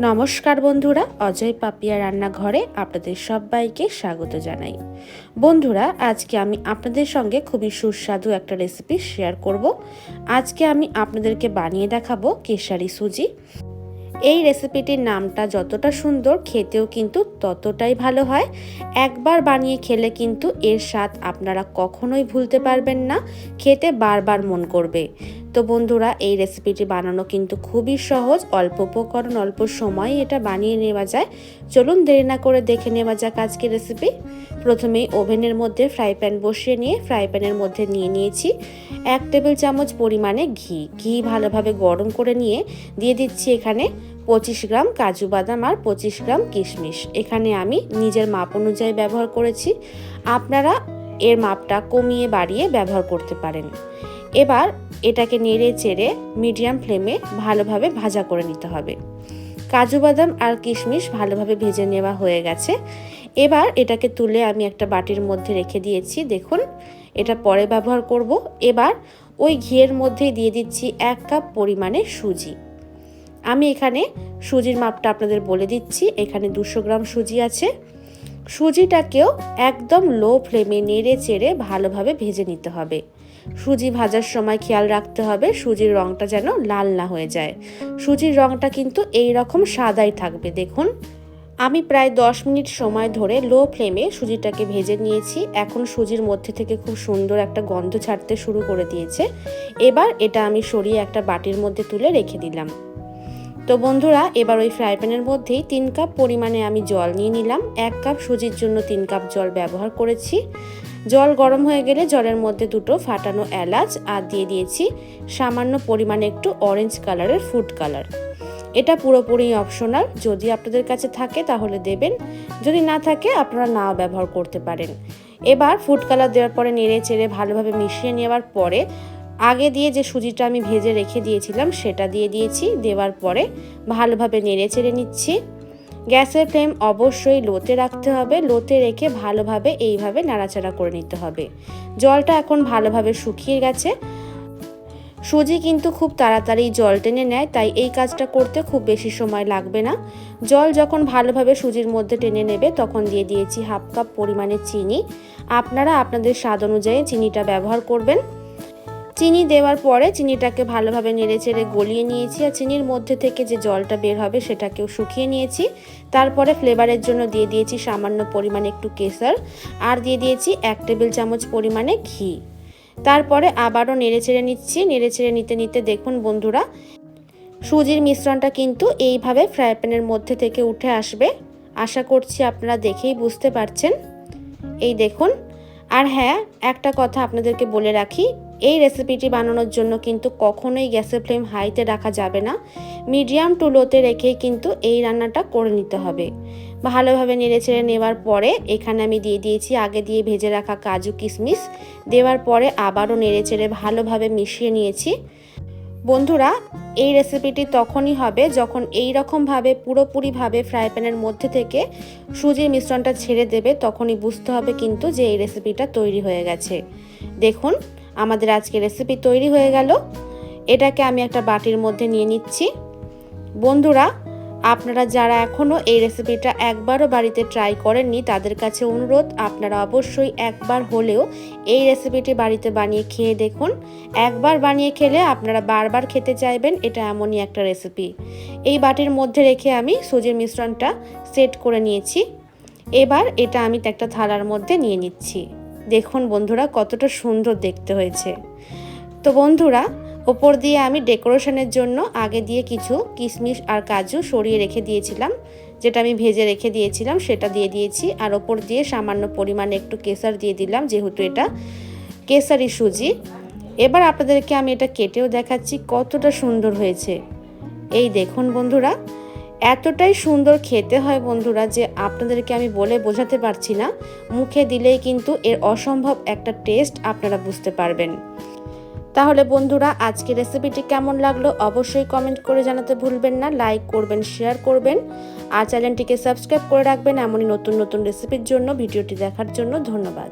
নমস্কার বন্ধুরা, অজয় পাপিয়া রান্নাঘরে আপনাদের সবাইকে স্বাগত জানাই। বন্ধুরা, আজকে আমি আপনাদের সঙ্গে খুবই সুস্বাদু একটা রেসিপি শেয়ার করব। আজকে আমি আপনাদেরকে বানিয়ে দেখাবো কেশারি সুজি। এই রেসিপিটির নামটা যতটা সুন্দর, খেতেও কিন্তু ততটাই ভালো হয়। একবার বানিয়ে খেলে কিন্তু এর স্বাদ আপনারা কখনোই ভুলতে পারবেন না, খেতে বারবার মন করবে। তো বন্ধুরা, এই রেসিপিটি বানানো কিন্তু খুবই সহজ, অল্প উপকরণ অল্প সময়ে এটা বানিয়ে নেওয়া যায়। চলুন দেরি না করে দেখে নেওয়া যাক আজকের রেসিপি। প্রথমেই ওভেনের মধ্যে ফ্রাই প্যান বসিয়ে নিয়ে ফ্রাই প্যানের মধ্যে নিয়ে নিয়েছি 1 টেবিল চামচ পরিমাণে ঘি ভালোভাবে গরম করে নিয়ে দিয়ে দিচ্ছি এখানে 25 গ্রাম কাজু বাদাম আর 25 গ্রাম কিশমিশ। এখানে আমি নিজের মাপ অনুযায়ী ব্যবহার করেছি, আপনারা এর মাপটা কমিয়ে বাড়িয়ে ব্যবহার করতে পারেন। এবার এটাকে নেড়ে চেড়ে মিডিয়াম ফ্লেমে ভালোভাবে ভাজা করে নিতে হবে। কাজু বাদাম আর কিশমিশ ভালোভাবে ভেজে নেওয়া হয়ে গেছে। এবার এটাকে তুলে আমি একটা বাটির মধ্যে রেখে দিয়েছি। দেখুন, এটা পরে ব্যবহার করব। এবার ওই ঘিয়ের মধ্যে দিয়ে দিচ্ছি 1 কাপ পরিমাণে সুজি। আমি এখানে সুজির মাপটা আপনাদের বলে দিচ্ছি, এখানে 200 গ্রাম সুজি আছে। সুজিটাকেও একদম লো ফ্লেমে নেড়ে চেড়ে ভালোভাবে ভেজে নিতে হবে। সুজি ভাজার সময় খেয়াল রাখতে হবে সুজির রঙটা যেন লাল না হয়ে যায়। সুজির রঙটা কিন্তু এই রকম সাদাই থাকবে। দেখুন, আমি প্রায় 10 মিনিট সময় ধরে লো ফ্লেমে সুজিটাকে ভেজে নিয়েছি। এখন সুজির মধ্যে থেকে খুব সুন্দর একটা গন্ধ ছাড়তে শুরু করে দিয়েছে। এবার এটা আমি সরিয়ে একটা বাটির মধ্যে তুলে রেখে দিলাম। তো বন্ধুরা, এবার ওই ফ্রাই প্যানের মধ্যেই 3 কাপ পরিমাণে আমি জল নিয়ে নিলাম। 1 কাপ সুজির জন্য 3 কাপ জল ব্যবহার করেছি। জল গরম হয়ে গেলে জলের মধ্যে 2টো ফাটানো এলাচ আর দিয়ে দিয়েছি সামান্য পরিমাণে একটু অরেঞ্জ কালারের ফুড কালার। এটা পুরোপুরি অপশনাল, যদি আপনাদের কাছে থাকে তাহলে দেবেন, যদি না থাকে আপনারা নাও ব্যবহার করতে পারেন। এবার ফুড কালার দেওয়ার পরে নেড়ে চেড়ে ভালোভাবে মিশিয়ে নেওয়ার পরে আগে দিয়ে যে সুজিটা আমি ভেজে রেখে দিয়েছিলাম সেটা দিয়ে দিয়েছি। দেওয়ার পরে ভালোভাবে নেড়ে চেড়ে নিচ্ছি। গ্যাসের ফ্লেম অবশ্যই লোতে রাখতে হবে, লোতে রেখে ভালোভাবে এইভাবে নাড়াচাড়া করে নিতে হবে। জলটা এখন ভালোভাবে শুকিয়ে গেছে। সুজি কিন্তু খুব তাড়াতাড়ি জল টেনে নেয়, তাই এই কাজটা করতে খুব বেশি সময় লাগবে না। জল যখন ভালোভাবে সুজির মধ্যে টেনে নেবে তখন দিয়ে দিয়েছি 1/2 কাপ পরিমাণে চিনি। আপনারা আপনাদের স্বাদ অনুযায়ী চিনিটা ব্যবহার করবেন। চিনি দেওয়ার পরে চিনিটাকে ভালোভাবে নেড়েচেড়ে গলিয়ে নিয়েছি, আর চিনির মধ্যে থেকে যে জলটা বের হবে সেটাকেও শুকিয়ে নিয়েছি। তারপরে ফ্লেভারের জন্য দিয়ে দিয়েছি সামান্য পরিমাণে একটু কেশর, আর দিয়ে দিয়েছি 1 টেবিল চামচ পরিমাণে ঘি। তারপরে আবারও নেড়েচেড়ে নিচ্ছি। নেড়েচেড়ে নিতে নিতে দেখুন বন্ধুরা, সুজির মিশ্রণটা কিন্তু এইভাবে ফ্রাই প্যানের মধ্যে থেকে উঠে আসবে। আশা করছি আপনারা দেখেই বুঝতে পারছেন। এই দেখুন। আর হ্যাঁ, একটা কথা আপনাদেরকে বলে রাখি, এই রেসিপিটি বানানোর জন্য কিন্তু কখনোই গ্যাসের ফ্লেম হাইতে রাখা যাবে না, মিডিয়াম টু লোতে রেখেই কিন্তু এই রান্নাটা করে নিতে হবে। ভালোভাবে নেড়েচেড়ে নেওয়ার পরে এখানে আমি দিয়ে দিয়েছি আগে দিয়ে ভেজে রাখা কাজু কিশমিশ। দেওয়ার পরে আবারও নেড়েচেড়ে ভালোভাবে মিশিয়ে নিয়েছি। বন্ধুরা, এই রেসিপিটি তখনই হবে যখন এই রকমভাবে পুরোপুরিভাবে ফ্রাই প্যানের মধ্যে থেকে সুজির মিশ্রণটা ছেড়ে দেবে, তখনই বুঝতে হবে কিন্তু যে এই রেসিপিটা তৈরি হয়ে গেছে। দেখুন, আমাদের আজকে রেসিপি তৈরি হয়ে গেল। এটাকে আমি একটা বাটির মধ্যে নিয়ে নিচ্ছি। বন্ধুরা, আপনারা যারা এখনও এই রেসিপিটা একবারও বাড়িতে ট্রাই করেননি তাদের কাছে অনুরোধ, আপনারা অবশ্যই একবার হলেও এই রেসিপিটি বাড়িতে বানিয়ে খেয়ে দেখুন। একবার বানিয়ে খেলে আপনারা বারবার খেতে চাইবেন, এটা এমনই একটা রেসিপি। এই বাটির মধ্যে রেখে আমি সুজির মিশ্রণটা সেট করে নিয়েছি। এবার এটা আমি একটা থালার মধ্যে নিয়ে নিচ্ছি। দেখুন বন্ধুরা, কতটা সুন্দর দেখতে হয়েছে। তো বন্ধুরা, ওপর দিয়ে আমি ডেকোরেশনের জন্য আগে দিয়ে কিছু কিশমিশ আর কাজু সরিয়ে রেখে দিয়েছিলাম, যেটা আমি ভেজে রেখে দিয়েছিলাম সেটা দিয়ে দিয়েছি। আর ওপর দিয়ে সামান্য পরিমাণে একটু কেশর দিয়ে দিলাম, যেহেতু এটা কেশরি সুজি। এবার আপনাদেরকে আমি এটা কেটেও দেখাচ্ছি কতটা সুন্দর হয়েছে। এই দেখুন বন্ধুরা, এতটাই সুন্দর খেতে হয় বন্ধুরা যে আপনাদেরকে আমি বলে বোঝাতে পারছি না। মুখে দিলেই কিন্তু এর অসম্ভব একটা টেস্ট আপনারা বুঝতে পারবেন। তাহলে বন্ধুরা, আজকের রেসিপিটি কেমন লাগলো অবশ্যই কমেন্ট করে জানাতে ভুলবেন না। লাইক করবেন, শেয়ার করবেন, আর চ্যানেলটিকে সাবস্ক্রাইব করে রাখবেন এমনই নতুন নতুন রেসিপির জন্য। ভিডিওটি দেখার জন্য ধন্যবাদ।